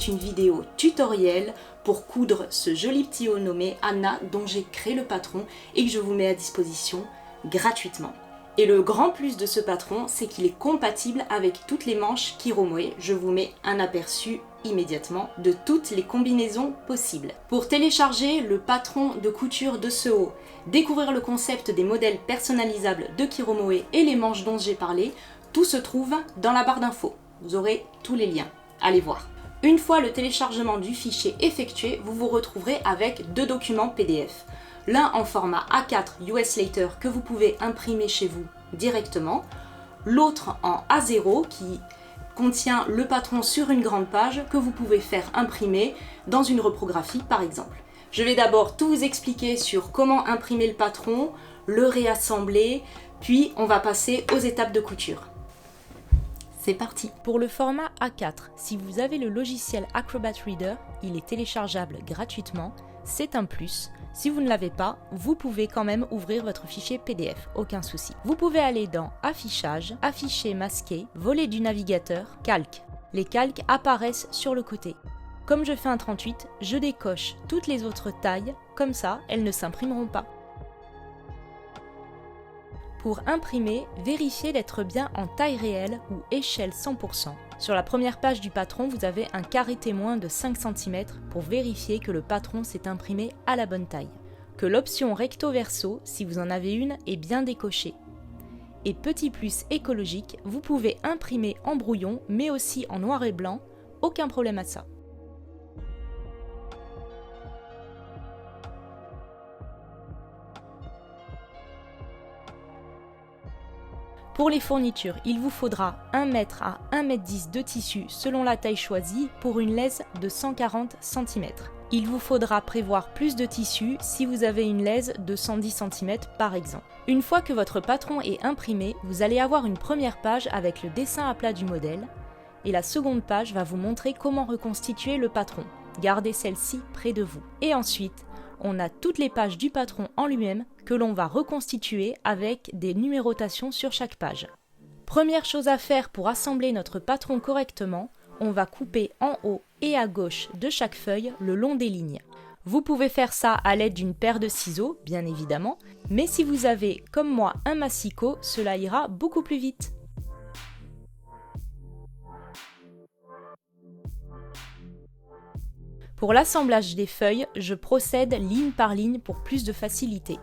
c'est une vidéo tutoriel pour coudre ce joli petit haut nommé Anna dont j'ai créé le patron et que je vous mets à disposition gratuitement. Et le grand plus de ce patron, c'est qu'il est compatible avec toutes les manches Kiromoe. Je vous mets un aperçu immédiatement de toutes les combinaisons possibles. Pour télécharger le patron de couture de ce haut, découvrir le concept des modèles personnalisables de Kiromoe et les manches dont j'ai parlé, tout se trouve dans la barre d'infos. Vous aurez tous les liens. Allez voir. Une fois le téléchargement du fichier effectué, vous vous retrouverez avec deux documents PDF. L'un en format A4 US Later que vous pouvez imprimer chez vous directement, l'autre en A0 qui contient le patron sur une grande page que vous pouvez faire imprimer dans une reprographie par exemple. Je vais d'abord tout vous expliquer sur comment imprimer le patron, le réassembler, puis on va passer aux étapes de couture. C'est parti. Pour le format A4, si vous avez le logiciel Acrobat Reader, il est téléchargeable gratuitement, c'est un plus. Si vous ne l'avez pas, vous pouvez quand même ouvrir votre fichier PDF, aucun souci. Vous pouvez aller dans Affichage, Afficher masqué, Volet du navigateur, Calque. Les calques apparaissent sur le côté. Comme je fais un 38, je décoche toutes les autres tailles, comme ça, elles ne s'imprimeront pas. Pour imprimer, vérifiez d'être bien en taille réelle ou échelle 100%. Sur la première page du patron, vous avez un carré témoin de 5 cm pour vérifier que le patron s'est imprimé à la bonne taille. Que l'option recto-verso, si vous en avez une, est bien décochée. Et petit plus écologique, vous pouvez imprimer en brouillon, mais aussi en noir et blanc, aucun problème à ça. Pour les fournitures, il vous faudra 1 m à 1 m 10 de tissu selon la taille choisie pour une laise de 140 cm. Il vous faudra prévoir plus de tissu si vous avez une laise de 110 cm par exemple. Une fois que votre patron est imprimé, vous allez avoir une première page avec le dessin à plat du modèle et la seconde page va vous montrer comment reconstituer le patron. Gardez celle-ci près de vous. Et ensuite, on a toutes les pages du patron en lui-même que l'on va reconstituer avec des numérotations sur chaque page. Première chose à faire pour assembler notre patron correctement, on va couper en haut et à gauche de chaque feuille le long des lignes. Vous pouvez faire ça à l'aide d'une paire de ciseaux, bien évidemment, mais si vous avez, comme moi, un massicot, cela ira beaucoup plus vite. Pour l'assemblage des feuilles, je procède ligne par ligne pour plus de facilité.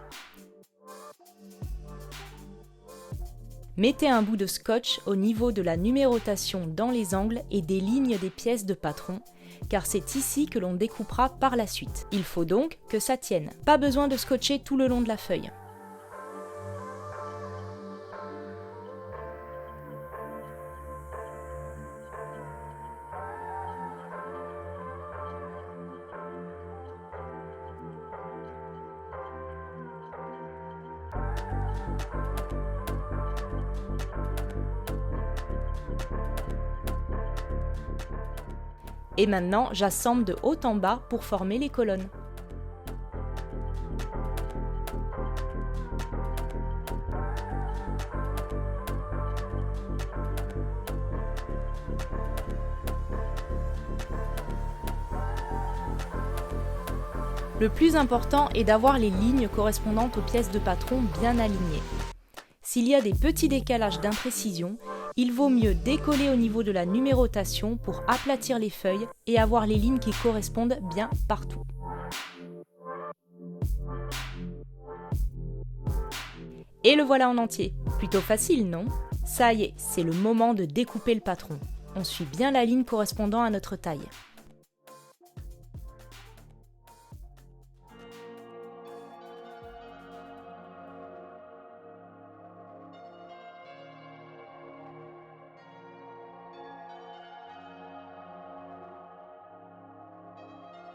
Mettez un bout de scotch au niveau de la numérotation dans les angles et des lignes des pièces de patron, car c'est ici que l'on découpera par la suite. Il faut donc que ça tienne. Pas besoin de scotcher tout le long de la feuille. Et maintenant, j'assemble de haut en bas pour former les colonnes. Le plus important est d'avoir les lignes correspondantes aux pièces de patron bien alignées. S'il y a des petits décalages d'imprécision, il vaut mieux décoller au niveau de la numérotation pour aplatir les feuilles et avoir les lignes qui correspondent bien partout. Et le voilà en entier. Plutôt facile, non? Ça y est, c'est le moment de découper le patron. On suit bien la ligne correspondant à notre taille.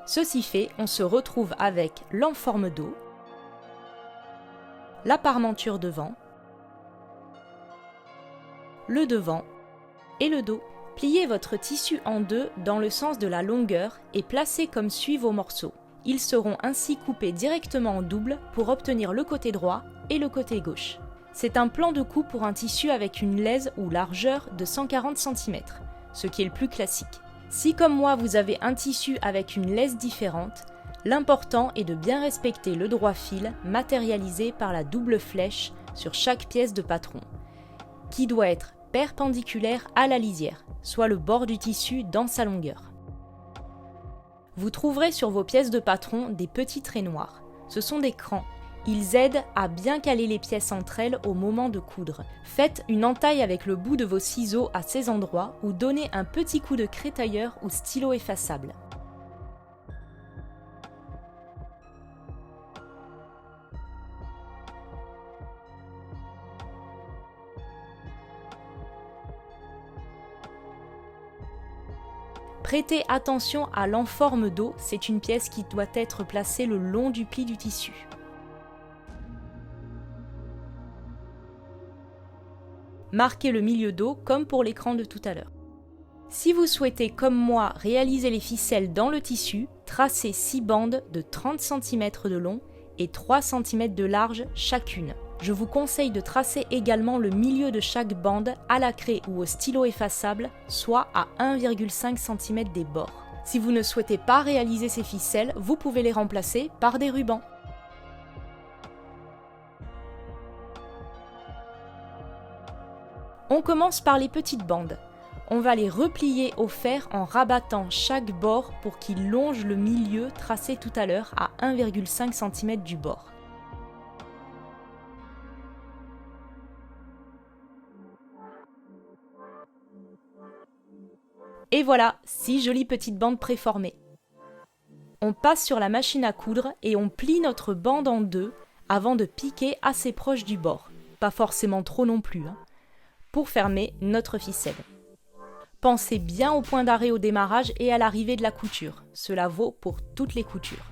Ceci fait, on se retrouve avec l'enforme dos, la parmenture devant, le devant et le dos. Pliez votre tissu en deux dans le sens de la longueur et placez comme suit vos morceaux. Ils seront ainsi coupés directement en double pour obtenir le côté droit et le côté gauche. C'est un plan de coupe pour un tissu avec une laise ou largeur de 140 cm, ce qui est le plus classique. Si comme moi vous avez un tissu avec une laisse différente, l'important est de bien respecter le droit fil matérialisé par la double flèche sur chaque pièce de patron, qui doit être perpendiculaire à la lisière, soit le bord du tissu dans sa longueur. Vous trouverez sur vos pièces de patron des petits traits noirs. Ce sont des crans. Ils aident à bien caler les pièces entre elles au moment de coudre. Faites une entaille avec le bout de vos ciseaux à ces endroits ou donnez un petit coup de crétailleur ou stylo effaçable. Prêtez attention à l'enforme dos, c'est une pièce qui doit être placée le long du pli du tissu. Marquez le milieu dos comme pour l'écran de tout à l'heure. Si vous souhaitez, comme moi, réaliser les ficelles dans le tissu, tracez 6 bandes de 30 cm de long et 3 cm de large chacune. Je vous conseille de tracer également le milieu de chaque bande à la craie ou au stylo effaçable, soit à 1,5 cm des bords. Si vous ne souhaitez pas réaliser ces ficelles, vous pouvez les remplacer par des rubans. On commence par les petites bandes. On va les replier au fer en rabattant chaque bord pour qu'il longe le milieu tracé tout à l'heure à 1,5 cm du bord. Et voilà, 6 jolies petites bandes préformées. On passe sur la machine à coudre et on plie notre bande en deux avant de piquer assez proche du bord. Pas forcément trop non plus, pour fermer notre ficelle. Pensez bien au point d'arrêt au démarrage et à l'arrivée de la couture. Cela vaut pour toutes les coutures.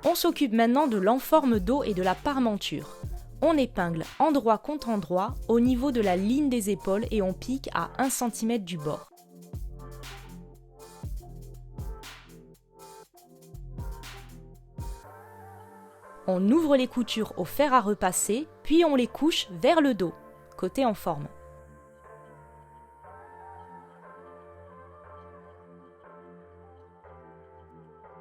On s'occupe maintenant de l'enforme dos et de la parmenture. On épingle endroit contre endroit au niveau de la ligne des épaules et on pique à 1 cm du bord. On ouvre les coutures au fer à repasser, puis on les couche vers le dos, côté en forme.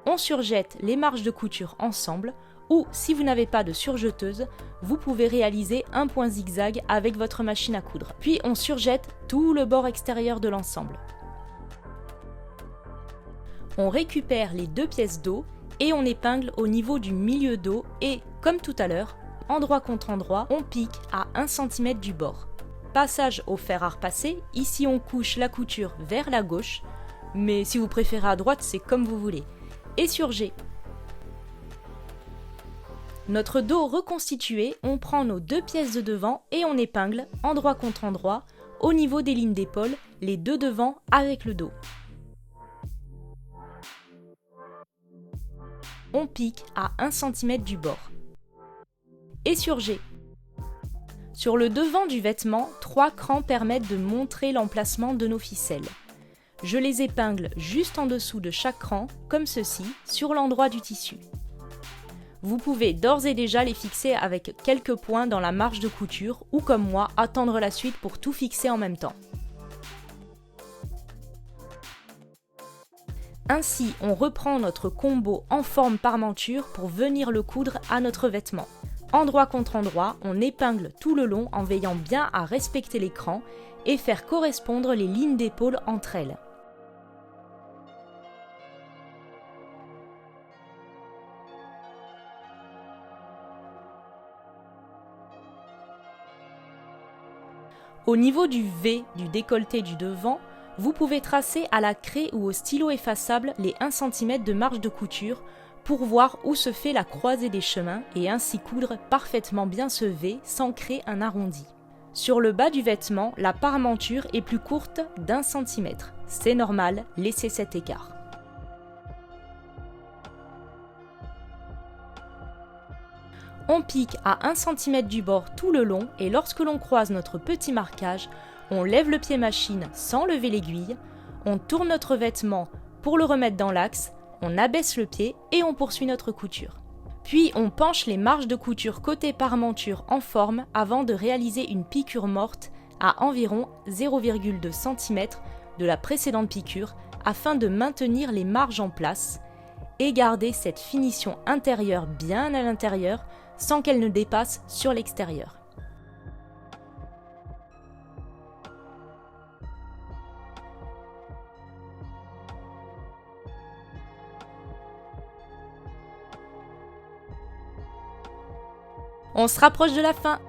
On surjette les marges de couture ensemble ou, si vous n'avez pas de surjeteuse, vous pouvez réaliser un point zigzag avec votre machine à coudre. Puis on surjette tout le bord extérieur de l'ensemble. On récupère les 2 pièces dos et on épingle au niveau du milieu dos et, comme tout à l'heure, endroit contre endroit, on pique à 1 cm du bord. Passage au fer à repasser, ici on couche la couture vers la gauche, mais si vous préférez à droite, c'est comme vous voulez. Et sur G. Notre dos reconstitué, on prend nos 2 pièces de devant et on épingle, endroit contre endroit, au niveau des lignes d'épaule, les 2 devant avec le dos. On pique à 1 cm du bord. Et sur G. Sur le devant du vêtement, 3 crans permettent de montrer l'emplacement de nos ficelles. Je les épingle juste en dessous de chaque cran, comme ceci, sur l'endroit du tissu. Vous pouvez d'ores et déjà les fixer avec quelques points dans la marge de couture ou comme moi, attendre la suite pour tout fixer en même temps. Ainsi, on reprend notre combo en forme parmenture pour venir le coudre à notre vêtement. Endroit contre endroit, on épingle tout le long en veillant bien à respecter les crans et faire correspondre les lignes d'épaule entre elles. Au niveau du V du décolleté du devant, vous pouvez tracer à la craie ou au stylo effaçable les 1 cm de marge de couture pour voir où se fait la croisée des chemins et ainsi coudre parfaitement bien ce V sans créer un arrondi. Sur le bas du vêtement, la parmenture est plus courte d'1 cm. C'est normal, laissez cet écart. On pique à 1 cm du bord tout le long et lorsque l'on croise notre petit marquage, on lève le pied machine sans lever l'aiguille, on tourne notre vêtement pour le remettre dans l'axe, on abaisse le pied et on poursuit notre couture. Puis on penche les marges de couture côté parementure en forme avant de réaliser une piqûre morte à environ 0,2 cm de la précédente piqûre afin de maintenir les marges en place et garder cette finition intérieure bien à l'intérieur sans qu'elle ne dépasse sur l'extérieur. On se rapproche de la fin.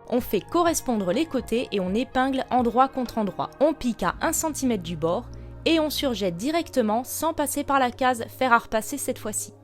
On fait correspondre les côtés et on épingle endroit contre endroit. On pique à 1 cm du bord et on surjette directement sans passer par la case fer à repasser cette fois-ci.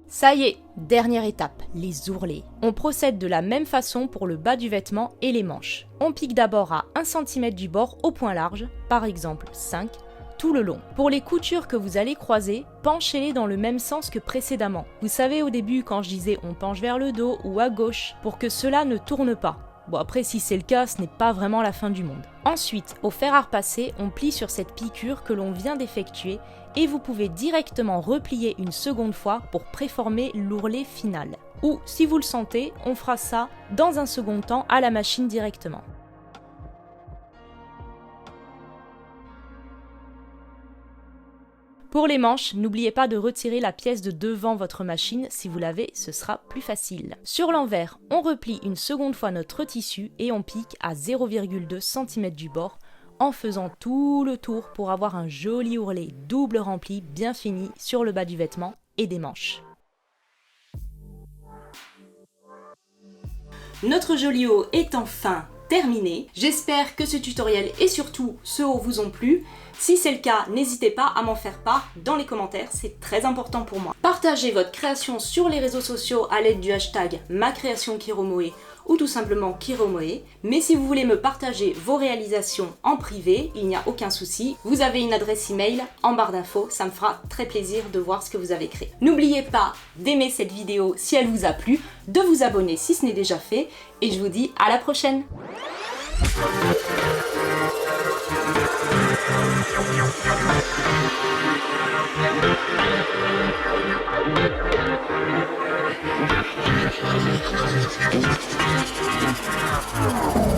Ça y est, dernière étape, les ourlets. On procède de la même façon pour le bas du vêtement et les manches. On pique d'abord à 1 cm du bord au point large, par exemple 5, tout le long. Pour les coutures que vous allez croiser, penchez-les dans le même sens que précédemment. Vous savez au début quand je disais on penche vers le dos ou à gauche pour que cela ne tourne pas. Bon après si c'est le cas, ce n'est pas vraiment la fin du monde. Ensuite, au fer à repasser, on plie sur cette piqûre que l'on vient d'effectuer et vous pouvez directement replier une seconde fois pour préformer l'ourlet final. Ou si vous le sentez, on fera ça dans un second temps à la machine directement. Pour les manches, n'oubliez pas de retirer la pièce de devant votre machine, si vous l'avez, ce sera plus facile. Sur l'envers, on replie une seconde fois notre tissu et on pique à 0,2 cm du bord en faisant tout le tour pour avoir un joli ourlet double rempli bien fini sur le bas du vêtement et des manches. Notre joli haut est enfin terminé. J'espère que ce tutoriel et surtout ce haut vous ont plu. Si c'est le cas, n'hésitez pas à m'en faire part dans les commentaires, c'est très important pour moi. Partagez votre création sur les réseaux sociaux à l'aide du hashtag #MaCréationKiromoe ou tout simplement Kiromoe. Mais si vous voulez me partager vos réalisations en privé, il n'y a aucun souci. Vous avez une adresse email en barre d'infos, ça me fera très plaisir de voir ce que vous avez créé. N'oubliez pas d'aimer cette vidéo si elle vous a plu, de vous abonner si ce n'est déjà fait, et je vous dis à la prochaine. Thank you.